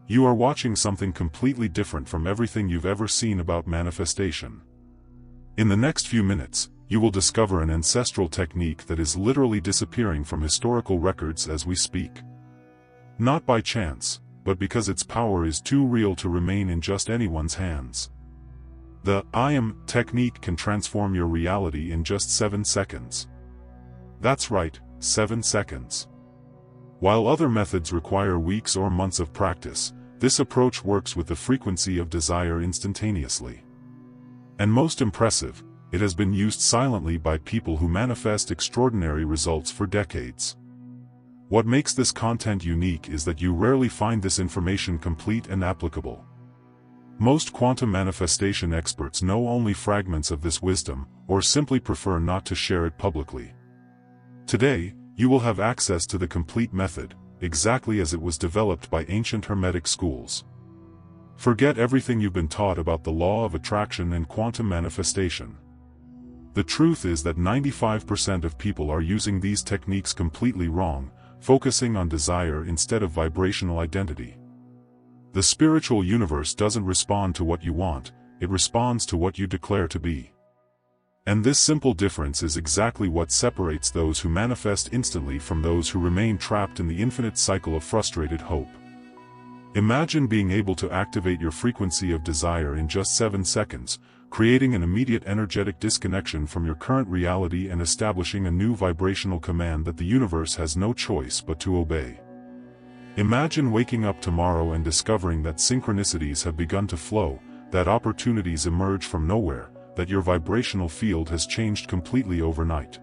You are watching something completely different from everything you've ever seen about manifestation. In the next few minutes, you will discover an ancestral technique that is literally disappearing from historical records as we speak. Not by chance, but because its power is too real to remain in just anyone's hands. The I Am technique can transform your reality in just 7 seconds. That's right, 7 seconds. While other methods require weeks or months of practice, this approach works with the frequency of desire instantaneously. And most impressive, it has been used silently by people who manifest extraordinary results for decades. What makes this content unique is that you rarely find this information complete and applicable. Most quantum manifestation experts know only fragments of this wisdom, or simply prefer not to share it publicly. Today, you will have access to the complete method, exactly as it was developed by ancient Hermetic schools. Forget everything you've been taught about the law of attraction and quantum manifestation. The truth is that 95% of people are using these techniques completely wrong, focusing on desire instead of vibrational identity. The spiritual universe doesn't respond to what you want, it responds to what you declare to be. And this simple difference is exactly what separates those who manifest instantly from those who remain trapped in the infinite cycle of frustrated hope. Imagine being able to activate your frequency of desire in just 7 seconds, creating an immediate energetic disconnection from your current reality and establishing a new vibrational command that the universe has no choice but to obey. Imagine waking up tomorrow and discovering that synchronicities have begun to flow, that opportunities emerge from nowhere, that your vibrational field has changed completely overnight.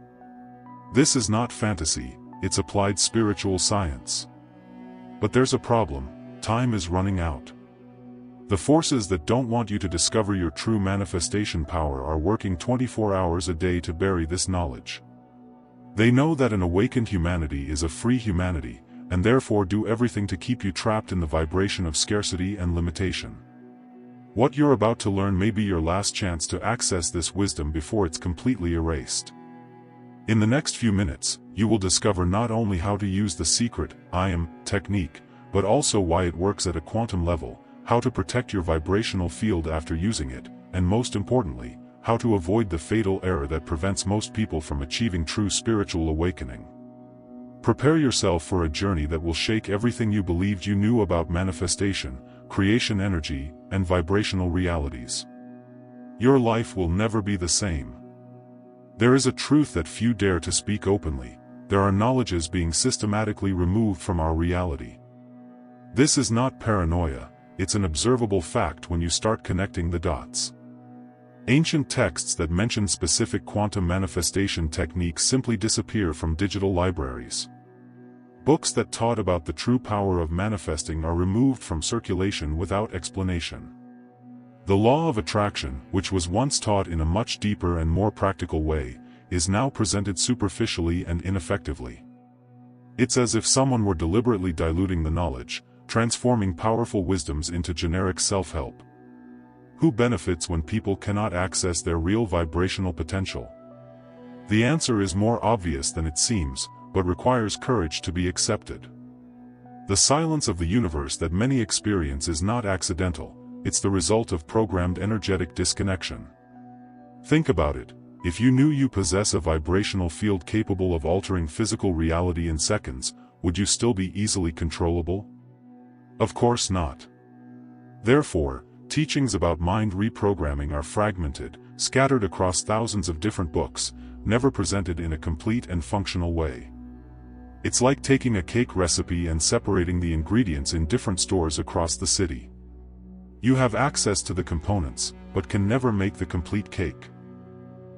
This is not fantasy, it's applied spiritual science. But there's a problem: time is running out. The forces that don't want you to discover your true manifestation power are working 24 hours a day to bury this knowledge. They know that an awakened humanity is a free humanity, and therefore do everything to keep you trapped in the vibration of scarcity and limitation. What you're about to learn may be your last chance to access this wisdom before it's completely erased. In the next few minutes, you will discover not only how to use the secret I Am technique, but also why it works at a quantum level, how to protect your vibrational field after using it, and most importantly, how to avoid the fatal error that prevents most people from achieving true spiritual awakening. Prepare yourself for a journey that will shake everything you believed you knew about manifestation, creation energy, and vibrational realities. Your life will never be the same. There is a truth that few dare to speak openly: there are knowledges being systematically removed from our reality. This is not paranoia, it's an observable fact when you start connecting the dots. Ancient texts that mention specific quantum manifestation techniques simply disappear from digital libraries. Books that taught about the true power of manifesting are removed from circulation without explanation. The law of attraction, which was once taught in a much deeper and more practical way, is now presented superficially and ineffectively. It's as if someone were deliberately diluting the knowledge, transforming powerful wisdoms into generic self-help. Who benefits when people cannot access their real vibrational potential? The answer is more obvious than it seems, but requires courage to be accepted. The silence of the universe that many experience is not accidental, it's the result of programmed energetic disconnection. Think about it: if you knew you possess a vibrational field capable of altering physical reality in seconds, would you still be easily controllable? Of course not. Therefore, teachings about mind reprogramming are fragmented, scattered across thousands of different books, never presented in a complete and functional way. It's like taking a cake recipe and separating the ingredients in different stores across the city. You have access to the components, but can never make the complete cake.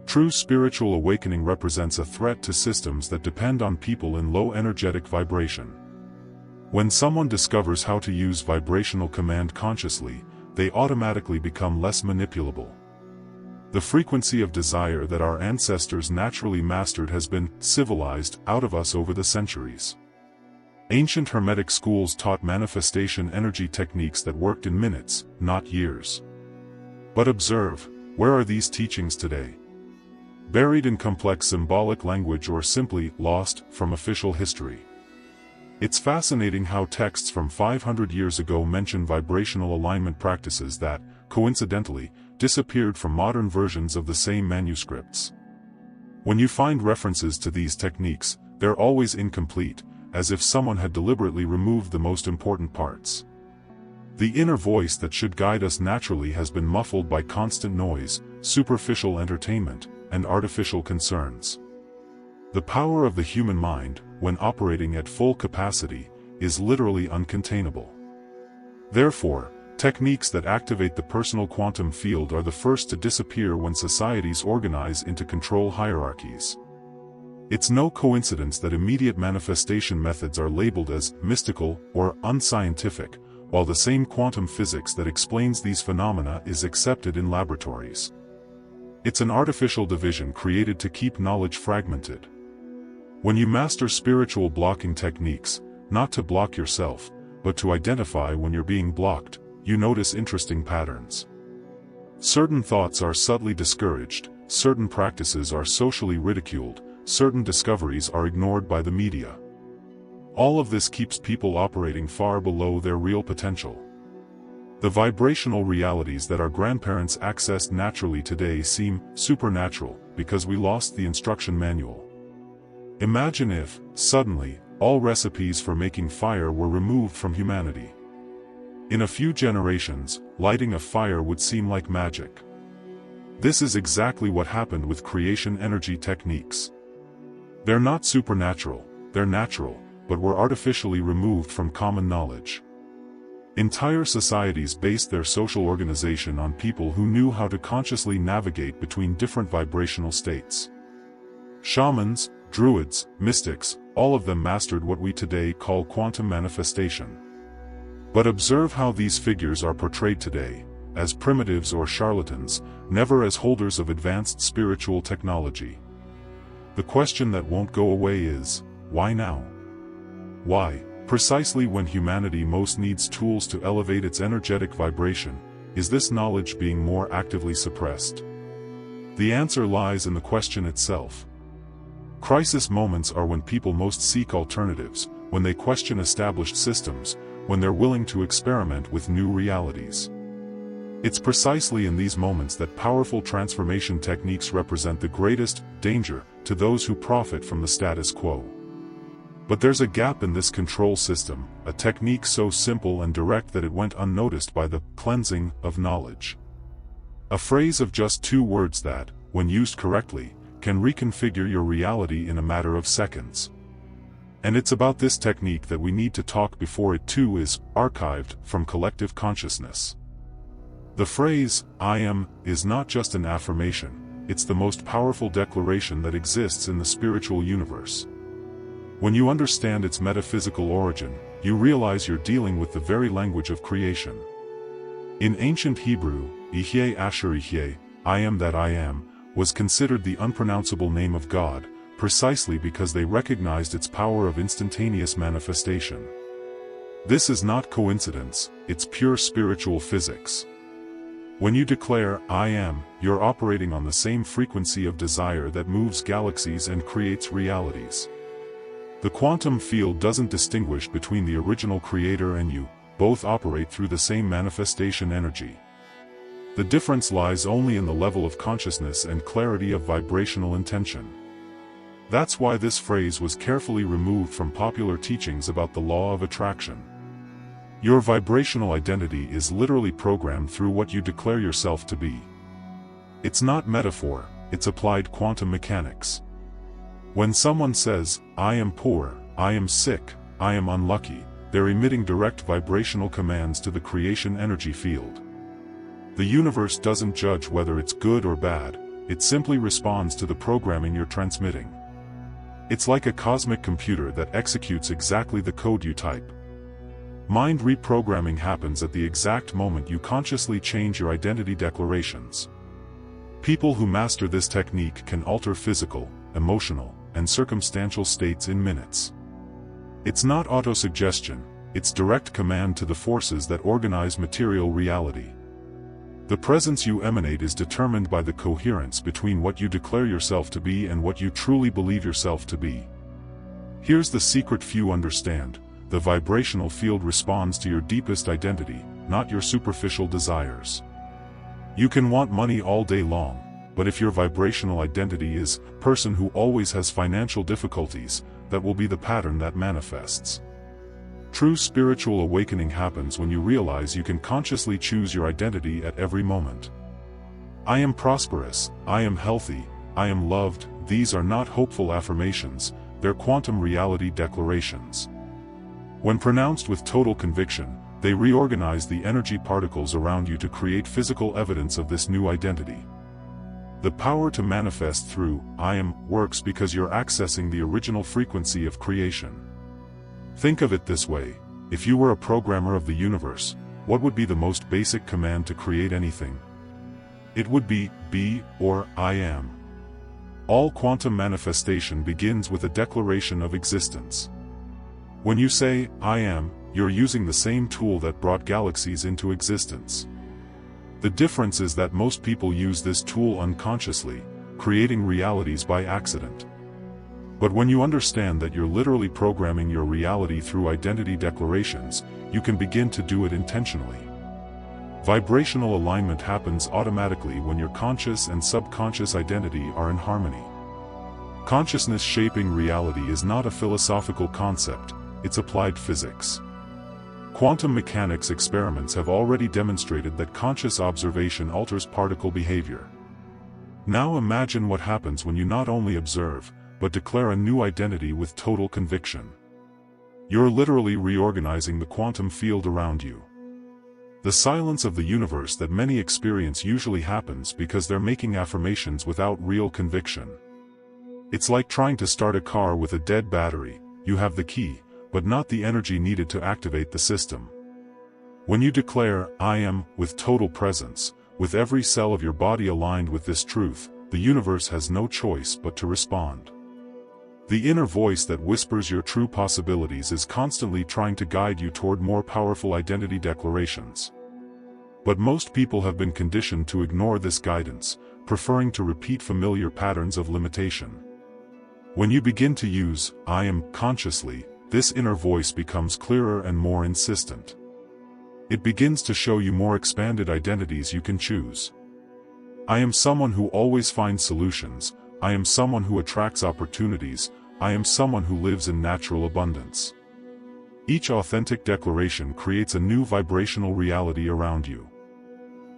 True spiritual awakening represents a threat to systems that depend on people in low energetic vibration. When someone discovers how to use vibrational command consciously, they automatically become less manipulable. The frequency of desire that our ancestors naturally mastered has been civilized out of us over the centuries. Ancient Hermetic schools taught manifestation energy techniques that worked in minutes, not years. But observe, where are these teachings today? Buried in complex symbolic language or simply lost from official history. It's fascinating how texts from 500 years ago mention vibrational alignment practices that, coincidentally, disappeared from modern versions of the same manuscripts. When you find references to these techniques, they're always incomplete, as if someone had deliberately removed the most important parts. The inner voice that should guide us naturally has been muffled by constant noise, superficial entertainment, and artificial concerns. The power of the human mind, when operating at full capacity, is literally uncontainable. Therefore, techniques that activate the personal quantum field are the first to disappear when societies organize into control hierarchies. It's no coincidence that immediate manifestation methods are labeled as mystical or unscientific, while the same quantum physics that explains these phenomena is accepted in laboratories. It's an artificial division created to keep knowledge fragmented. When you master spiritual blocking techniques, not to block yourself, but to identify when you're being blocked, you notice interesting patterns. Certain thoughts are subtly discouraged, certain practices are socially ridiculed, certain discoveries are ignored by the media. All of this keeps people operating far below their real potential. The vibrational realities that our grandparents accessed naturally today seem supernatural because we lost the instruction manual. Imagine if, suddenly, all recipes for making fire were removed from humanity. In a few generations, lighting a fire would seem like magic. This is exactly what happened with creation energy techniques. They're not supernatural, they're natural, but were artificially removed from common knowledge. Entire societies based their social organization on people who knew how to consciously navigate between different vibrational states. Shamans, druids, mystics, all of them mastered what we today call quantum manifestation. But observe how these figures are portrayed today, as primitives or charlatans, never as holders of advanced spiritual technology. The question that won't go away is, why now? Why, precisely when humanity most needs tools to elevate its energetic vibration, is this knowledge being more actively suppressed? The answer lies in the question itself. Crisis moments are when people most seek alternatives, when they question established systems, when they're willing to experiment with new realities. It's precisely in these moments that powerful transformation techniques represent the greatest danger to those who profit from the status quo. But there's a gap in this control system, a technique so simple and direct that it went unnoticed by the cleansing of knowledge. A phrase of just 2 words that, when used correctly, can reconfigure your reality in a matter of seconds. And it's about this technique that we need to talk before it too is archived from collective consciousness. The phrase, I am, is not just an affirmation, it's the most powerful declaration that exists in the spiritual universe. When you understand its metaphysical origin, you realize you're dealing with the very language of creation. In ancient Hebrew, Ihye Asher Ihye, I am that I am, was considered the unpronounceable name of God, precisely because they recognized its power of instantaneous manifestation. This is not coincidence, it's pure spiritual physics. When you declare, I am, you're operating on the same frequency of desire that moves galaxies and creates realities. The quantum field doesn't distinguish between the original creator and you, both operate through the same manifestation energy. The difference lies only in the level of consciousness and clarity of vibrational intention. That's why this phrase was carefully removed from popular teachings about the law of attraction. Your vibrational identity is literally programmed through what you declare yourself to be. It's not metaphor, it's applied quantum mechanics. When someone says, I am poor, I am sick, I am unlucky, they're emitting direct vibrational commands to the creation energy field. The universe doesn't judge whether it's good or bad, it simply responds to the programming you're transmitting. It's like a cosmic computer that executes exactly the code you type. Mind reprogramming happens at the exact moment you consciously change your identity declarations. People who master this technique can alter physical, emotional, and circumstantial states in minutes. It's not autosuggestion, it's direct command to the forces that organize material reality. The presence you emanate is determined by the coherence between what you declare yourself to be and what you truly believe yourself to be. Here's the secret few understand. the vibrational field responds to your deepest identity, not your superficial desires. You can want money all day long, but if your vibrational identity is person who always has financial difficulties, that will be the pattern that manifests. True spiritual awakening happens when you realize you can consciously choose your identity at every moment. I am prosperous, I am healthy, I am loved. These are not hopeful affirmations, they're quantum reality declarations. When pronounced with total conviction, they reorganize the energy particles around you to create physical evidence of this new identity. The power to manifest through I am works because you're accessing the original frequency of creation. Think of it this way: if you were a programmer of the universe, what would be the most basic command to create anything? It would be or I am. All quantum manifestation begins with a declaration of existence. When you say, I am, you're using the same tool that brought galaxies into existence. The difference is that most people use this tool unconsciously, creating realities by accident. But when you understand that you're literally programming your reality through identity declarations, you can begin to do it intentionally. Vibrational alignment happens automatically when your conscious and subconscious identity are in harmony. Consciousness shaping reality is not a philosophical concept, it's applied physics. Quantum mechanics experiments have already demonstrated that conscious observation alters particle behavior. Now imagine what happens when you not only observe, but declare a new identity with total conviction. You're literally reorganizing the quantum field around you. The silence of the universe that many experience usually happens because they're making affirmations without real conviction. It's like trying to start a car with a dead battery. You have the key, but not the energy needed to activate the system. When you declare, I am, with total presence, with every cell of your body aligned with this truth, the universe has no choice but to respond. The inner voice that whispers your true possibilities is constantly trying to guide you toward more powerful identity declarations. But most people have been conditioned to ignore this guidance, preferring to repeat familiar patterns of limitation. When you begin to use, I am, consciously, this inner voice becomes clearer and more insistent. It begins to show you more expanded identities you can choose. I am someone who always finds solutions, I am someone who attracts opportunities, I am someone who lives in natural abundance. Each authentic declaration creates a new vibrational reality around you.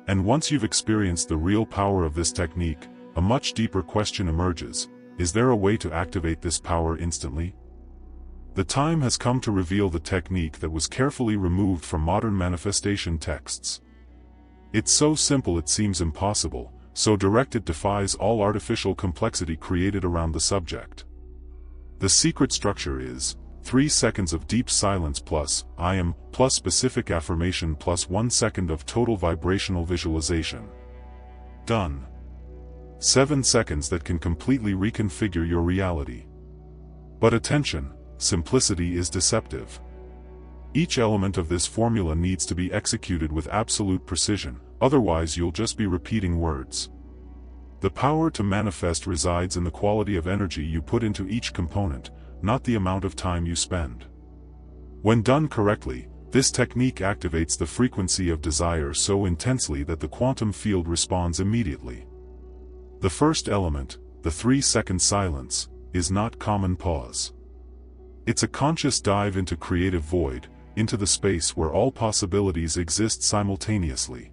And once you've experienced the real power of this technique, a much deeper question emerges: is there a way to activate this power instantly? The time has come to reveal the technique that was carefully removed from modern manifestation texts. It's so simple it seems impossible, so direct it defies all artificial complexity created around the subject. The secret structure is 3 seconds of deep silence plus I am plus specific affirmation plus 1 second of total vibrational visualization. Done. 7 seconds that can completely reconfigure your reality. But attention, simplicity is deceptive. Each element of this formula needs to be executed with absolute precision, otherwise you'll just be repeating words. The power to manifest resides in the quality of energy you put into each component, not the amount of time you spend. When done correctly, this technique activates the frequency of desire so intensely that the quantum field responds immediately. The first element, the 3-second silence, is not common pause. It's a conscious dive into creative void, into the space where all possibilities exist simultaneously.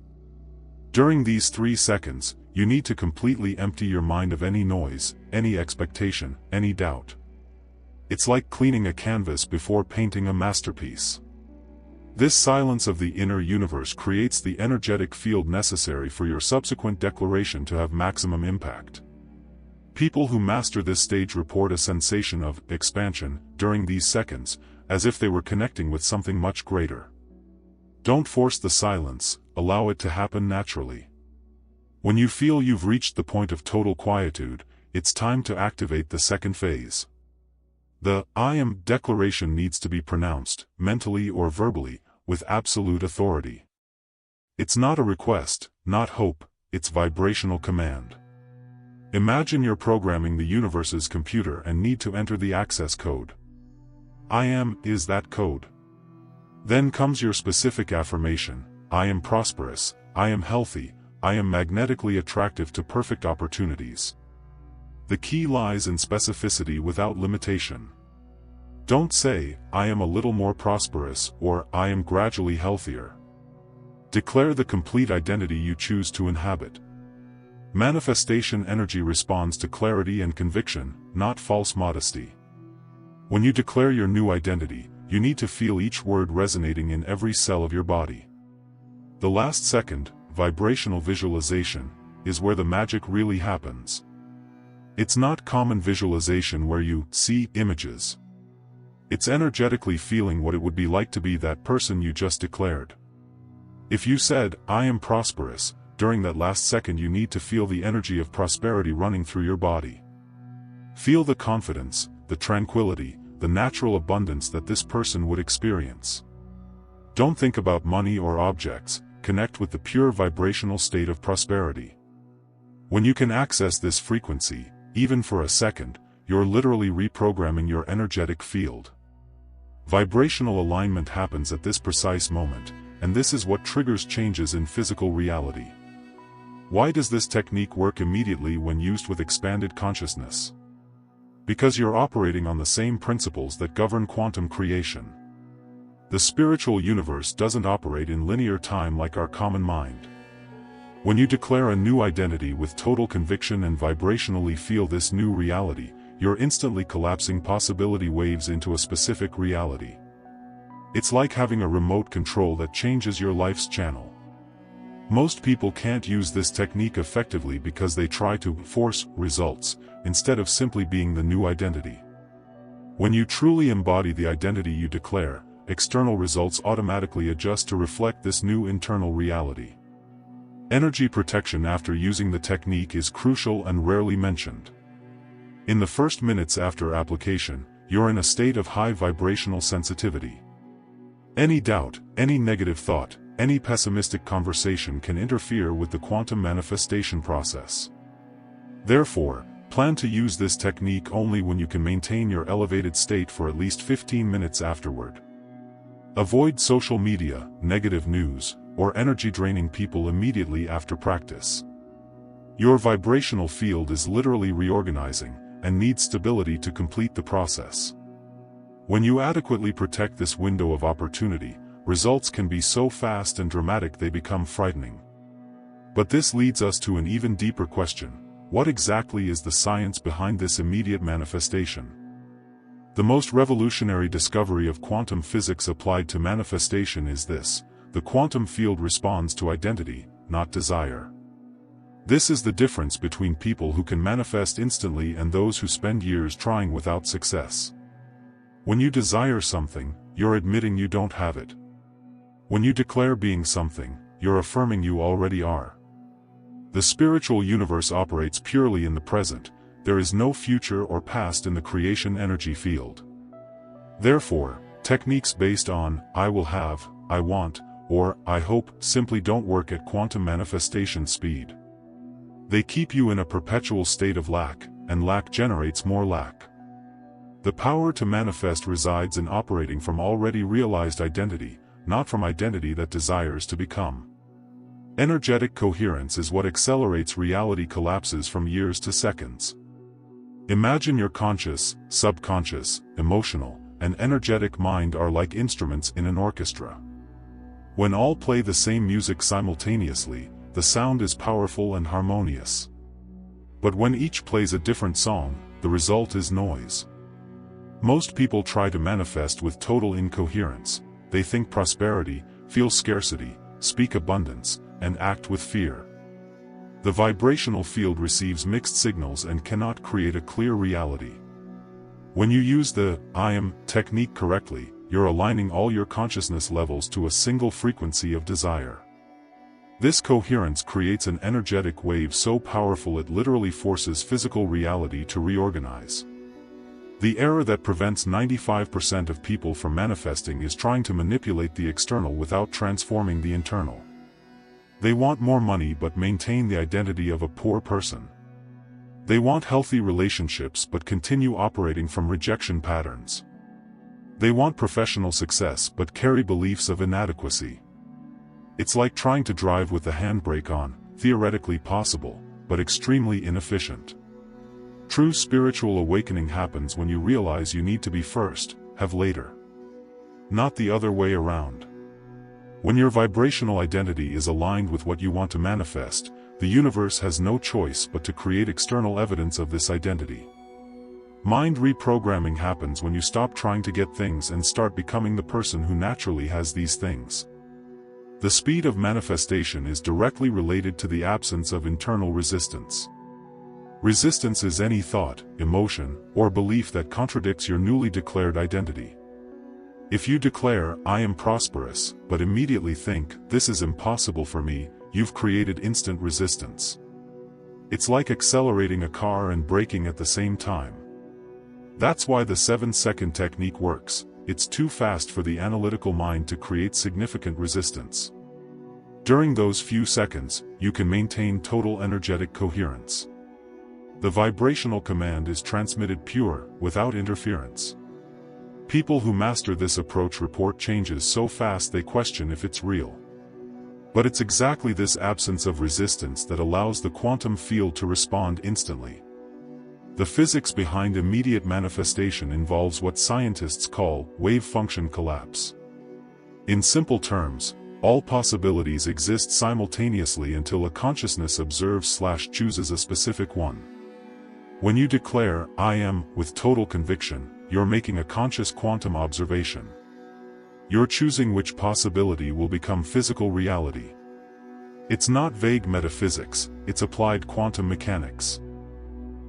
During these 3 seconds, you need to completely empty your mind of any noise, any expectation, any doubt. It's like cleaning a canvas before painting a masterpiece. This silence of the inner universe creates the energetic field necessary for your subsequent declaration to have maximum impact. People who master this stage report a sensation of expansion during these seconds, as if they were connecting with something much greater. Don't force the silence, allow it to happen naturally. When you feel you've reached the point of total quietude, it's time to activate the second phase. The I am declaration needs to be pronounced, mentally or verbally, with absolute authority. It's not a request, not hope, it's vibrational command. Imagine you're programming the universe's computer and need to enter the access code. I am is that code. Then comes your specific affirmation: I am prosperous, I am healthy, I am magnetically attractive to perfect opportunities. The key lies in specificity without limitation. Don't say, I am a little more prosperous, or I am gradually healthier. Declare the complete identity you choose to inhabit. Manifestation energy responds to clarity and conviction, not false modesty. When you declare your new identity, you need to feel each word resonating in every cell of your body. The last second, vibrational visualization, is where the magic really happens. It's not common visualization where you see images. It's energetically feeling what it would be like to be that person you just declared. If you said, I am prosperous, during that last second you need to feel the energy of prosperity running through your body. Feel the confidence, the tranquility, the natural abundance that this person would experience. Don't think about money or objects, connect with the pure vibrational state of prosperity. When you can access this frequency, even for a second, you're literally reprogramming your energetic field. Vibrational alignment happens at this precise moment, and this is what triggers changes in physical reality. Why does this technique work immediately when used with expanded consciousness? Because you're operating on the same principles that govern quantum creation. The spiritual universe doesn't operate in linear time like our common mind. When you declare a new identity with total conviction and vibrationally feel this new reality, you're instantly collapsing possibility waves into a specific reality. It's like having a remote control that changes your life's channel. Most people can't use this technique effectively because they try to force results, instead of simply being the new identity. When you truly embody the identity you declare, external results automatically adjust to reflect this new internal reality. Energy protection after using the technique is crucial and rarely mentioned. In the first minutes after application, you're in a state of high vibrational sensitivity. Any doubt, any negative thought, any pessimistic conversation can interfere with the quantum manifestation process. Therefore, plan to use this technique only when you can maintain your elevated state for at least 15 minutes afterward. Avoid social media, negative news, or energy-draining people immediately after practice. Your vibrational field is literally reorganizing, and needs stability to complete the process. When you adequately protect this window of opportunity, results can be so fast and dramatic they become frightening. But this leads us to an even deeper question: what exactly is the science behind this immediate manifestation? The most revolutionary discovery of quantum physics applied to manifestation is this: the quantum field responds to identity, not desire. This is the difference between people who can manifest instantly and those who spend years trying without success. When you desire something, you're admitting you don't have it. When you declare being something, you're affirming you already are. The spiritual universe operates purely in the present. There is no future or past in the creation energy field. Therefore, techniques based on I will have, I want, or I hope simply don't work at quantum manifestation speed. They keep you in a perpetual state of lack, and lack generates more lack. The power to manifest resides in operating from already realized identity, not from identity that desires to become. Energetic coherence is what accelerates reality collapses from years to seconds. Imagine your conscious, subconscious, emotional, and energetic mind are like instruments in an orchestra. When all play the same music simultaneously, the sound is powerful and harmonious. But when each plays a different song, the result is noise. Most people try to manifest with total incoherence. They think prosperity, feel scarcity, speak abundance, and act with fear. The vibrational field receives mixed signals and cannot create a clear reality. When you use the I am technique correctly, you're aligning all your consciousness levels to a single frequency of desire. This coherence creates an energetic wave so powerful it literally forces physical reality to reorganize. The error that prevents 95% of people from manifesting is trying to manipulate the external without transforming the internal. They want more money but maintain the identity of a poor person. They want healthy relationships but continue operating from rejection patterns. They want professional success but carry beliefs of inadequacy. It's like trying to drive with the handbrake on, theoretically possible, but extremely inefficient. True spiritual awakening happens when you realize you need to be first, have later. Not the other way around. When your vibrational identity is aligned with what you want to manifest, the universe has no choice but to create external evidence of this identity. Mind reprogramming happens when you stop trying to get things and start becoming the person who naturally has these things. The speed of manifestation is directly related to the absence of internal resistance. Resistance is any thought, emotion, or belief that contradicts your newly declared identity. If you declare, "I am prosperous," but immediately think, "This is impossible for me," you've created instant resistance. It's like accelerating a car and braking at the same time. That's why the 7-second technique works. It's too fast for the analytical mind to create significant resistance. During those few seconds, you can maintain total energetic coherence. The vibrational command is transmitted pure, without interference. People who master this approach report changes so fast they question if it's real. But it's exactly this absence of resistance that allows the quantum field to respond instantly. The physics behind immediate manifestation involves what scientists call wave function collapse. In simple terms, all possibilities exist simultaneously until a consciousness observes/chooses a specific one. When you declare, "I am," with total conviction, you're making a conscious quantum observation. You're choosing which possibility will become physical reality. It's not vague metaphysics, it's applied quantum mechanics.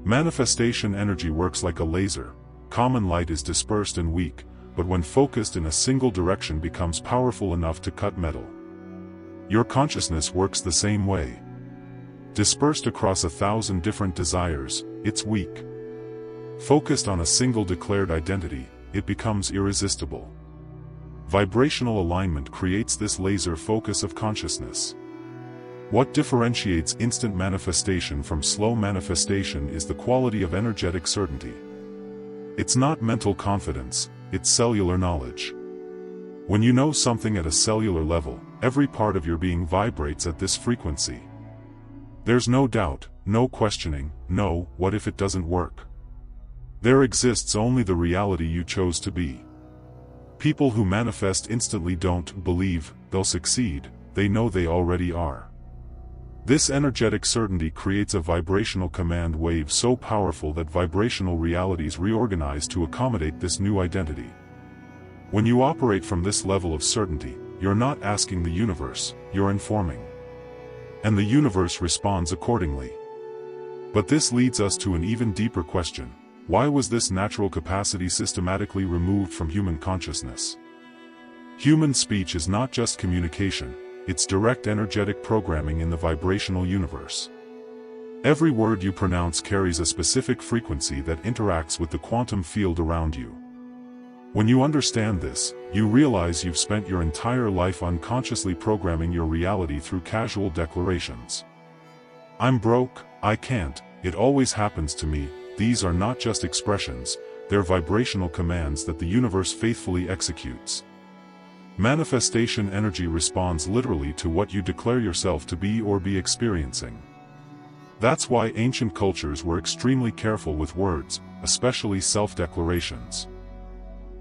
Manifestation energy works like a laser. Common light is dispersed and weak, but when focused in a single direction becomes powerful enough to cut metal. Your consciousness works the same way. Dispersed across 1,000 different desires, it's weak. Focused on a single declared identity, it becomes irresistible. Vibrational alignment creates this laser focus of consciousness. What differentiates instant manifestation from slow manifestation is the quality of energetic certainty. It's not mental confidence, it's cellular knowledge. When you know something at a cellular level, every part of your being vibrates at this frequency. There's no doubt, no questioning, no, "what if it doesn't work?" There exists only the reality you chose to be. People who manifest instantly don't believe they'll succeed, they know they already are. This energetic certainty creates a vibrational command wave so powerful that vibrational realities reorganize to accommodate this new identity. When you operate from this level of certainty, you're not asking the universe, you're informing. And the universe responds accordingly. But this leads us to an even deeper question: why was this natural capacity systematically removed from human consciousness? Human speech is not just communication, it's direct energetic programming in the vibrational universe. Every word you pronounce carries a specific frequency that interacts with the quantum field around you. When you understand this, you realize you've spent your entire life unconsciously programming your reality through casual declarations. "I'm broke, I can't, it always happens to me." These are not just expressions, they're vibrational commands that the universe faithfully executes. Manifestation energy responds literally to what you declare yourself to be or be experiencing. That's why ancient cultures were extremely careful with words, especially self-declarations.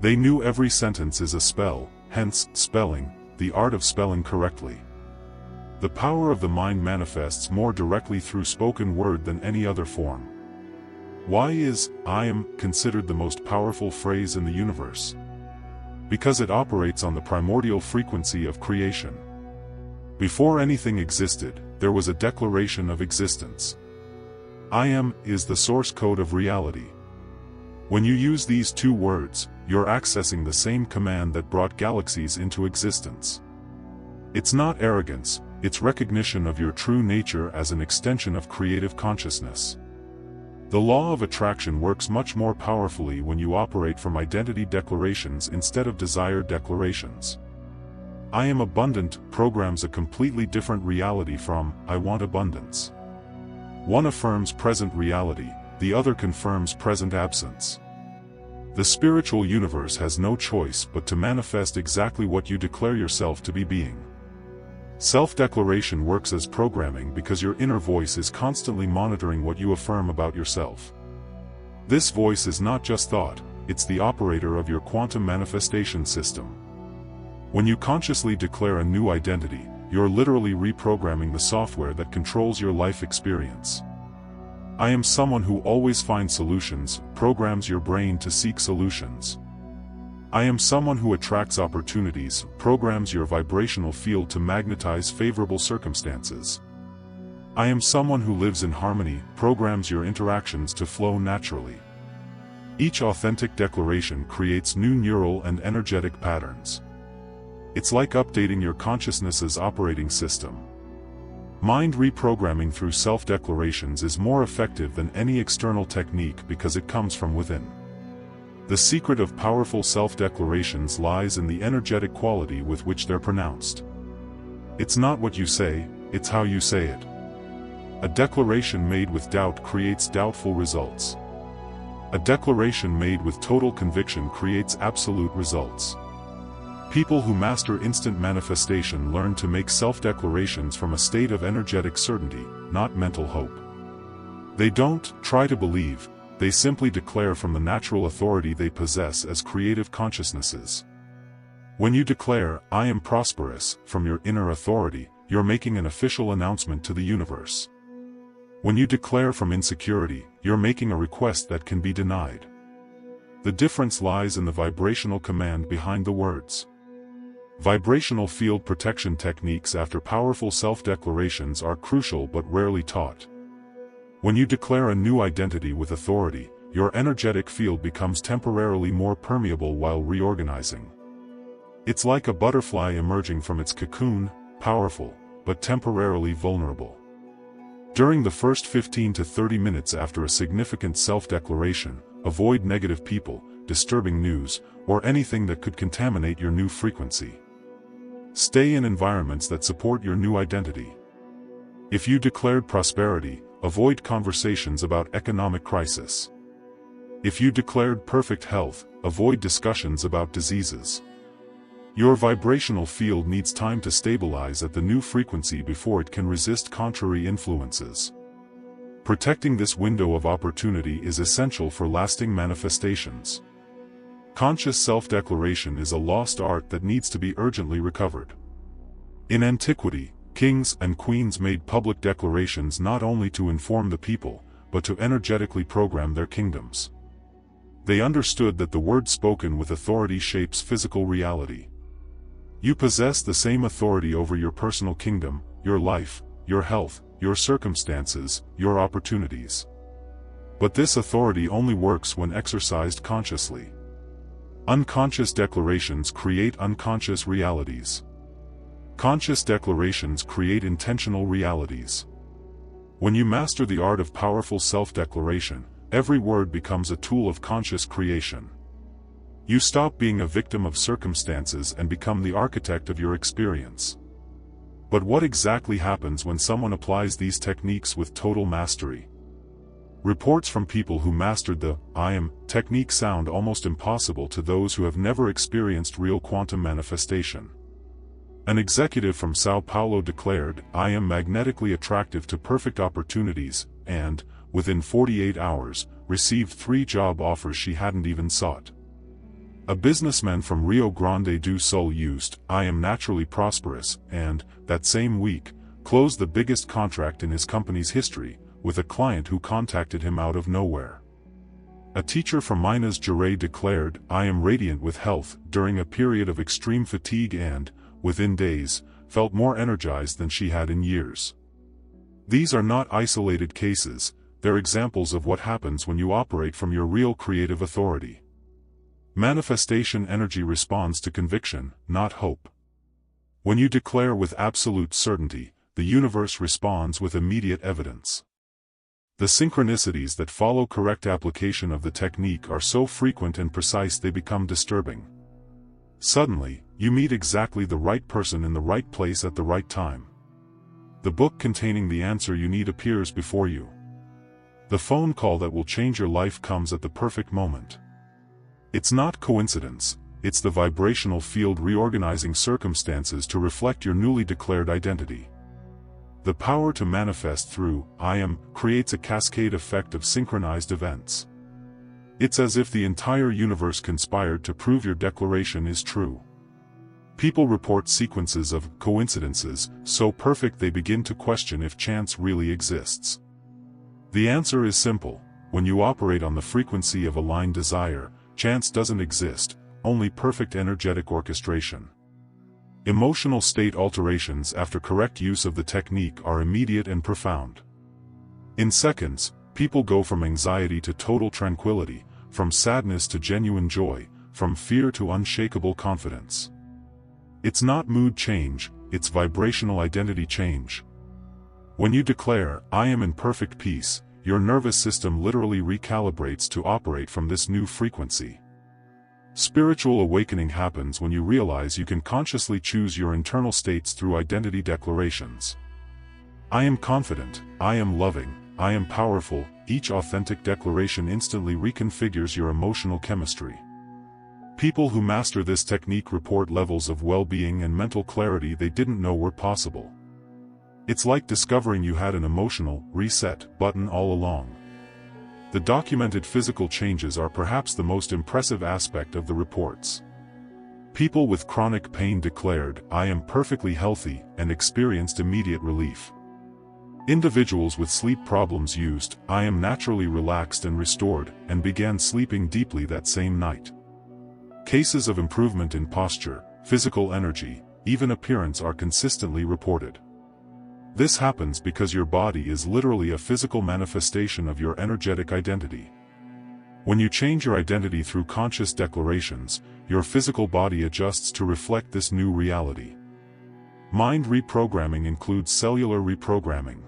They knew every sentence is a spell, hence, spelling, the art of spelling correctly. The power of the mind manifests more directly through spoken word than any other form. Why is "I am" considered the most powerful phrase in the universe? Because it operates on the primordial frequency of creation. Before anything existed, there was a declaration of existence. "I am" is the source code of reality. When you use these two words, you're accessing the same command that brought galaxies into existence. It's not arrogance, it's recognition of your true nature as an extension of creative consciousness. The law of attraction works much more powerfully when you operate from identity declarations instead of desired declarations. "I am abundant" programs a completely different reality from "I want abundance." One affirms present reality, the other confirms present absence. The spiritual universe has no choice but to manifest exactly what you declare yourself to be being. Self-declaration works as programming because your inner voice is constantly monitoring what you affirm about yourself. This voice is not just thought, it's the operator of your quantum manifestation system. When you consciously declare a new identity, you're literally reprogramming the software that controls your life experience. I am someone who always finds solutions, programs your brain to seek solutions. I am someone who attracts opportunities, programs your vibrational field to magnetize favorable circumstances. I am someone who lives in harmony, programs your interactions to flow naturally. Each authentic declaration creates new neural and energetic patterns. It's like updating your consciousness's operating system. Mind reprogramming through self-declarations is more effective than any external technique because it comes from within. The secret of powerful self-declarations lies in the energetic quality with which they're pronounced. It's not what you say, it's how you say it. A declaration made with doubt creates doubtful results. A declaration made with total conviction creates absolute results. People who master instant manifestation learn to make self-declarations from a state of energetic certainty, not mental hope. They don't try to believe, they simply declare from the natural authority they possess as creative consciousnesses. When you declare, "I am prosperous," from your inner authority, you're making an official announcement to the universe. When you declare from insecurity, you're making a request that can be denied. The difference lies in the vibrational command behind the words. Vibrational field protection techniques after powerful self-declarations are crucial but rarely taught. When you declare a new identity with authority, your energetic field becomes temporarily more permeable while reorganizing. It's like a butterfly emerging from its cocoon, powerful, but temporarily vulnerable. During the first 15 to 30 minutes after a significant self-declaration, avoid negative people, disturbing news, or anything that could contaminate your new frequency. Stay in environments that support your new identity. If you declared prosperity, avoid conversations about economic crisis. If you declared perfect health, avoid discussions about diseases. Your vibrational field needs time to stabilize at the new frequency before it can resist contrary influences. Protecting this window of opportunity is essential for lasting manifestations. Conscious self-declaration is a lost art that needs to be urgently recovered. In antiquity, kings and queens made public declarations not only to inform the people, but to energetically program their kingdoms. They understood that the word spoken with authority shapes physical reality. You possess the same authority over your personal kingdom, your life, your health, your circumstances, your opportunities. But this authority only works when exercised consciously. Unconscious declarations create unconscious realities. Conscious declarations create intentional realities. When you master the art of powerful self-declaration, every word becomes a tool of conscious creation. You stop being a victim of circumstances and become the architect of your experience. But what exactly happens when someone applies these techniques with total mastery? Reports from people who mastered the "I am" technique sound almost impossible to those who have never experienced real quantum manifestation. An executive from Sao Paulo declared, "I am magnetically attractive to perfect opportunities," and, within 48 hours, received 3 job offers she hadn't even sought. A businessman from Rio Grande do Sul used, "I am naturally prosperous," and, that same week, closed the biggest contract in his company's history, with a client who contacted him out of nowhere. A teacher from Minas Gerais declared, "I am radiant with health," during a period of extreme fatigue and, within days, felt more energized than she had in years. These are not isolated cases, they're examples of what happens when you operate from your real creative authority. Manifestation energy responds to conviction, not hope. When you declare with absolute certainty, the universe responds with immediate evidence. The synchronicities that follow correct application of the technique are so frequent and precise they become disturbing. Suddenly, you meet exactly the right person in the right place at the right time. The book containing the answer you need appears before you. The phone call that will change your life comes at the perfect moment. It's not coincidence, it's the vibrational field reorganizing circumstances to reflect your newly declared identity. The power to manifest through I am creates a cascade effect of synchronized events. It's as if the entire universe conspired to prove your declaration is true. People report sequences of coincidences so perfect they begin to question if chance really exists. The answer is simple: when you operate on the frequency of aligned desire, chance doesn't exist, only perfect energetic orchestration. Emotional state alterations after correct use of the technique are immediate and profound. In seconds, people go from anxiety to total tranquility, from sadness to genuine joy, from fear to unshakable confidence. It's not mood change, it's vibrational identity change. When you declare, "I am in perfect peace," your nervous system literally recalibrates to operate from this new frequency. Spiritual awakening happens when you realize you can consciously choose your internal states through identity declarations. I am confident, I am loving, I am powerful. Each authentic declaration instantly reconfigures your emotional chemistry. People who master this technique report levels of well-being and mental clarity they didn't know were possible. It's like discovering you had an emotional reset button all along. The documented physical changes are perhaps the most impressive aspect of the reports. People with chronic pain declared, "I am perfectly healthy," and experienced immediate relief. Individuals with sleep problems used, "I am naturally relaxed and restored," and began sleeping deeply that same night. Cases of improvement in posture, physical energy, even appearance are consistently reported. This happens because your body is literally a physical manifestation of your energetic identity. When you change your identity through conscious declarations, your physical body adjusts to reflect this new reality. Mind reprogramming includes cellular reprogramming.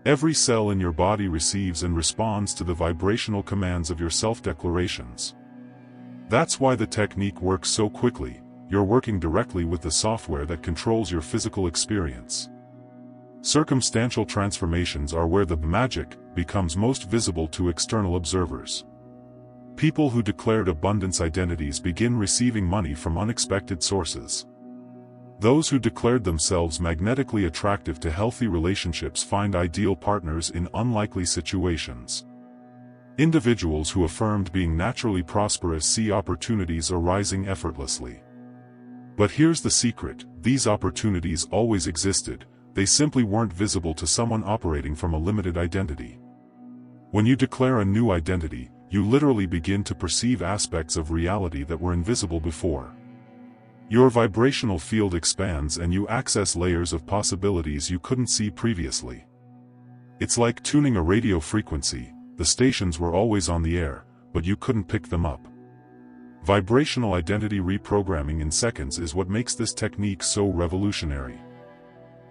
Every cell in your body receives and responds to the vibrational commands of your self-declarations. That's why the technique works so quickly. You're working directly with the software that controls your physical experience. Circumstantial transformations are where the magic becomes most visible to external observers. People who declared abundance identities begin receiving money from unexpected sources. Those who declared themselves magnetically attractive to healthy relationships find ideal partners in unlikely situations. Individuals who affirmed being naturally prosperous see opportunities arising effortlessly. But here's the secret: these opportunities always existed, they simply weren't visible to someone operating from a limited identity. When you declare a new identity, you literally begin to perceive aspects of reality that were invisible before. Your vibrational field expands and you access layers of possibilities you couldn't see previously. It's like tuning a radio frequency. The stations were always on the air, but you couldn't pick them up. Vibrational identity reprogramming in seconds is what makes this technique so revolutionary.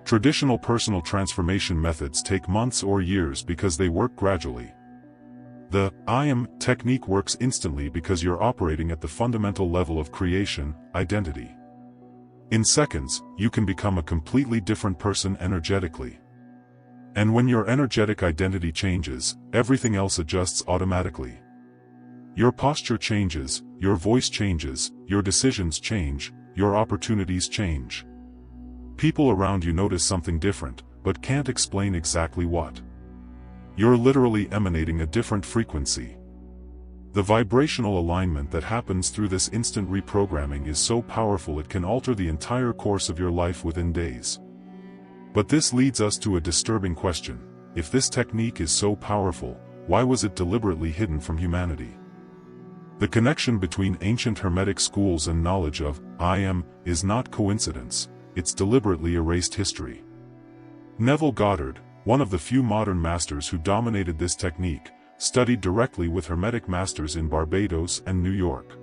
Traditional personal transformation methods take months or years because they work gradually. The I am technique works instantly because you're operating at the fundamental level of creation, identity. In seconds, you can become a completely different person energetically. And when your energetic identity changes, everything else adjusts automatically. Your posture changes, your voice changes, your decisions change, your opportunities change. People around you notice something different, but can't explain exactly what. You're literally emanating a different frequency. The vibrational alignment that happens through this instant reprogramming is so powerful it can alter the entire course of your life within days. But this leads us to a disturbing question: if this technique is so powerful, why was it deliberately hidden from humanity? The connection between ancient Hermetic schools and knowledge of I am is not coincidence, it's deliberately erased history. Neville Goddard, one of the few modern masters who dominated this technique, studied directly with Hermetic masters in Barbados and New York.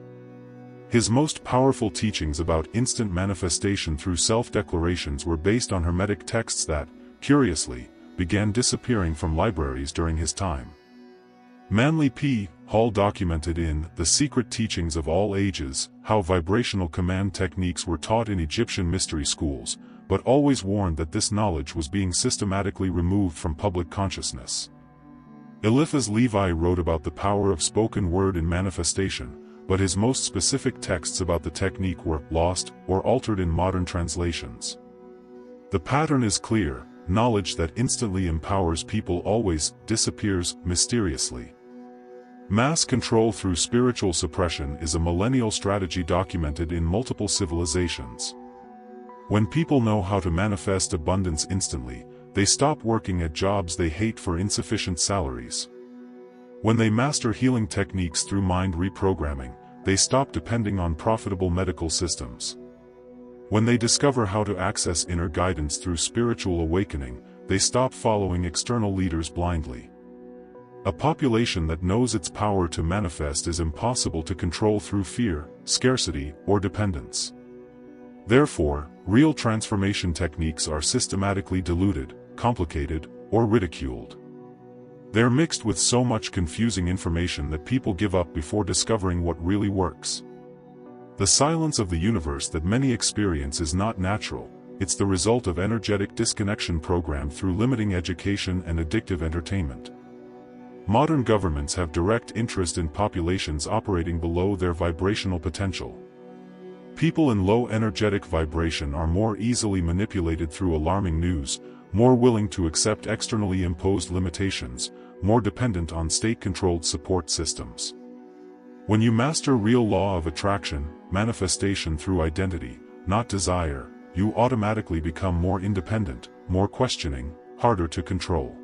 His most powerful teachings about instant manifestation through self-declarations were based on Hermetic texts that, curiously, began disappearing from libraries during his time. Manly P. Hall documented in The Secret Teachings of All Ages how vibrational command techniques were taught in Egyptian mystery schools, but always warned that this knowledge was being systematically removed from public consciousness. Eliphas Levi wrote about the power of spoken word in manifestation, but his most specific texts about the technique were lost or altered in modern translations. The pattern is clear: knowledge that instantly empowers people always disappears mysteriously. Mass control through spiritual suppression is a millennial strategy documented in multiple civilizations. When people know how to manifest abundance instantly, they stop working at jobs they hate for insufficient salaries. When they master healing techniques through mind reprogramming, they stop depending on profitable medical systems. When they discover how to access inner guidance through spiritual awakening, they stop following external leaders blindly. A population that knows its power to manifest is impossible to control through fear, scarcity, or dependence. Therefore, real transformation techniques are systematically diluted, complicated, or ridiculed. They're mixed with so much confusing information that people give up before discovering what really works. The silence of the universe that many experience is not natural, it's the result of energetic disconnection programmed through limiting education and addictive entertainment. Modern governments have direct interest in populations operating below their vibrational potential. People in low energetic vibration are more easily manipulated through alarming news, more willing to accept externally imposed limitations, more dependent on state-controlled support systems. When you master real law of attraction, manifestation through identity, not desire, you automatically become more independent, more questioning, harder to control.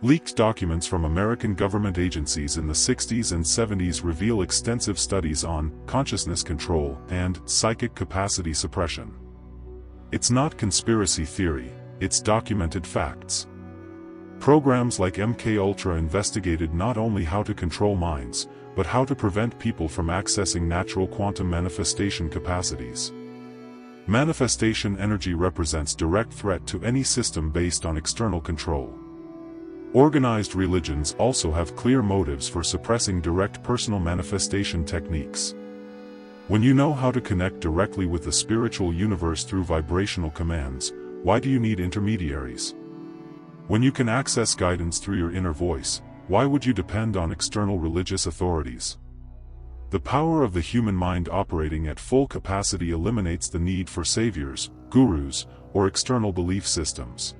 Leaked documents from American government agencies in the 60s and 70s reveal extensive studies on consciousness control and psychic capacity suppression. It's not conspiracy theory, it's documented facts. Programs like MKUltra investigated not only how to control minds, but how to prevent people from accessing natural quantum manifestation capacities. Manifestation energy represents direct threat to any system based on external control. Organized religions also have clear motives for suppressing direct personal manifestation techniques. When you know how to connect directly with the spiritual universe through vibrational commands, why do you need intermediaries? When you can access guidance through your inner voice, why would you depend on external religious authorities? The power of the human mind operating at full capacity eliminates the need for saviors, gurus, or external belief systems.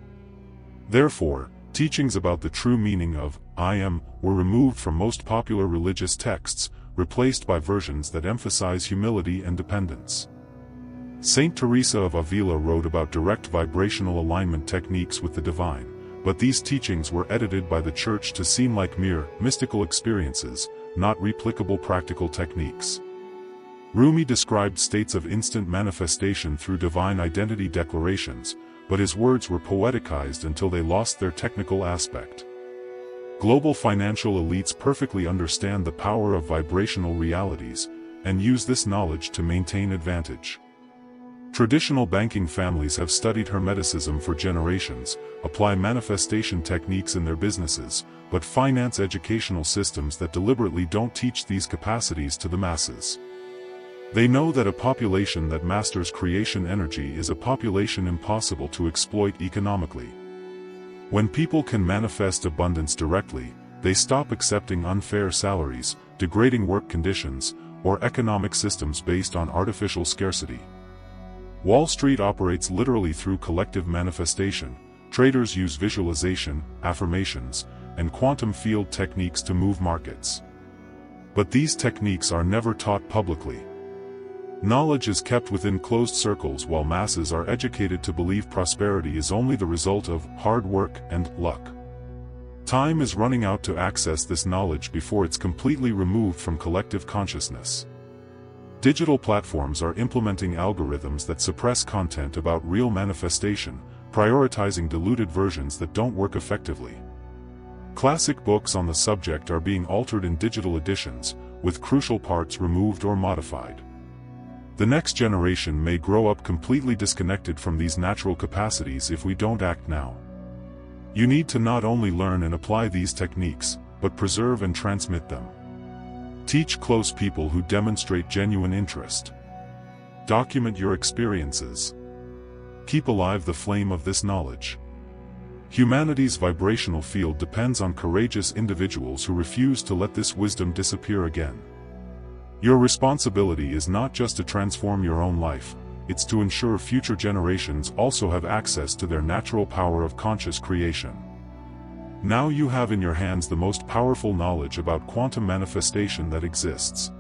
Therefore, teachings about the true meaning of I am were removed from most popular religious texts, replaced by versions that emphasize humility and dependence. Saint Teresa of Avila wrote about direct vibrational alignment techniques with the divine, but these teachings were edited by the Church to seem like mere mystical experiences, not replicable practical techniques. Rumi described states of instant manifestation through divine identity declarations, but his words were poeticized until they lost their technical aspect. Global financial elites perfectly understand the power of vibrational realities, and use this knowledge to maintain advantage. Traditional banking families have studied Hermeticism for generations, apply manifestation techniques in their businesses, but finance educational systems that deliberately don't teach these capacities to the masses. They know that a population that masters creation energy is a population impossible to exploit economically. When people can manifest abundance directly, they stop accepting unfair salaries, degrading work conditions, or economic systems based on artificial scarcity. Wall Street operates literally through collective manifestation. Traders use visualization, affirmations, and quantum field techniques to move markets. But these techniques are never taught publicly. Knowledge is kept within closed circles while masses are educated to believe prosperity is only the result of hard work and luck. Time is running out to access this knowledge before it's completely removed from collective consciousness. Digital platforms are implementing algorithms that suppress content about real manifestation, prioritizing diluted versions that don't work effectively. Classic books on the subject are being altered in digital editions, with crucial parts removed or modified. The next generation may grow up completely disconnected from these natural capacities if we don't act now. You need to not only learn and apply these techniques, but preserve and transmit them. Teach close people who demonstrate genuine interest. Document your experiences. Keep alive the flame of this knowledge. Humanity's vibrational field depends on courageous individuals who refuse to let this wisdom disappear again. Your responsibility is not just to transform your own life, it's to ensure future generations also have access to their natural power of conscious creation. Now you have in your hands the most powerful knowledge about quantum manifestation that exists.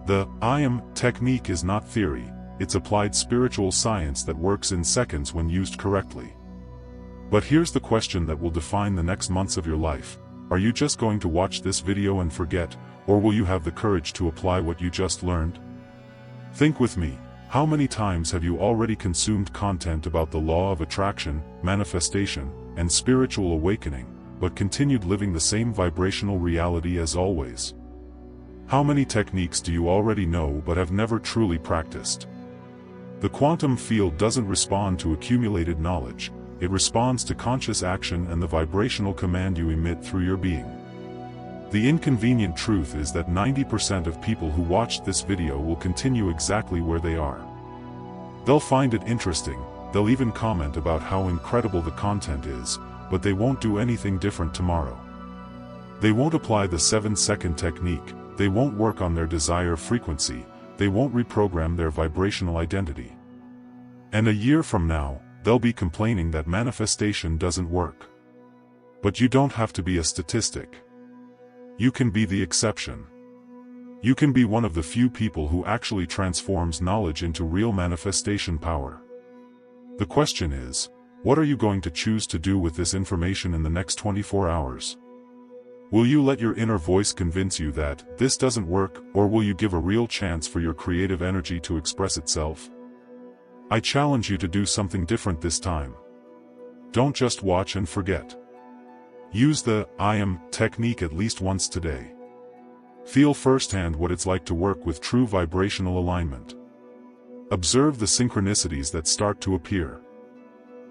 The I Am technique is not theory, it's applied spiritual science that works in seconds when used correctly. But here's the question that will define the next months of your life. Are you just going to watch this video and forget, or will you have the courage to apply what you just learned? Think with me, how many times have you already consumed content about the law of attraction, manifestation, and spiritual awakening, but continued living the same vibrational reality as always? How many techniques do you already know but have never truly practiced? The quantum field doesn't respond to accumulated knowledge, it responds to conscious action and the vibrational command you emit through your being. The inconvenient truth is that 90% of people who watched this video will continue exactly where they are. They'll find it interesting, they'll even comment about how incredible the content is, but they won't do anything different tomorrow. They won't apply the 7-second technique, they won't work on their desire frequency, they won't reprogram their vibrational identity. And a year from now, they'll be complaining that manifestation doesn't work. But you don't have to be a statistic. You can be the exception. You can be one of the few people who actually transforms knowledge into real manifestation power. The question is, what are you going to choose to do with this information in the next 24 hours? Will you let your inner voice convince you that this doesn't work, or will you give a real chance for your creative energy to express itself? I challenge you to do something different this time. Don't just watch and forget. Use the I Am technique at least once today. Feel firsthand what it's like to work with true vibrational alignment. Observe the synchronicities that start to appear.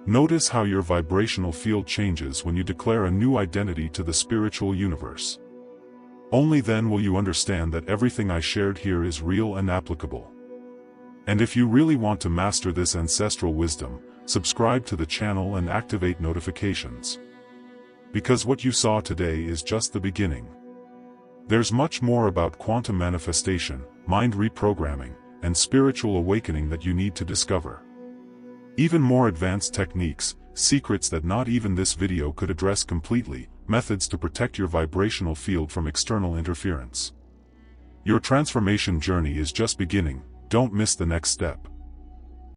Notice how your vibrational field changes when you declare a new identity to the spiritual universe. Only then will you understand that everything I shared here is real and applicable. And if you really want to master this ancestral wisdom, subscribe to the channel and activate notifications. Because what you saw today is just the beginning. There's much more about quantum manifestation, mind reprogramming, and spiritual awakening that you need to discover. Even more advanced techniques, secrets that not even this video could address completely, methods to protect your vibrational field from external interference. Your transformation journey is just beginning, don't miss the next step.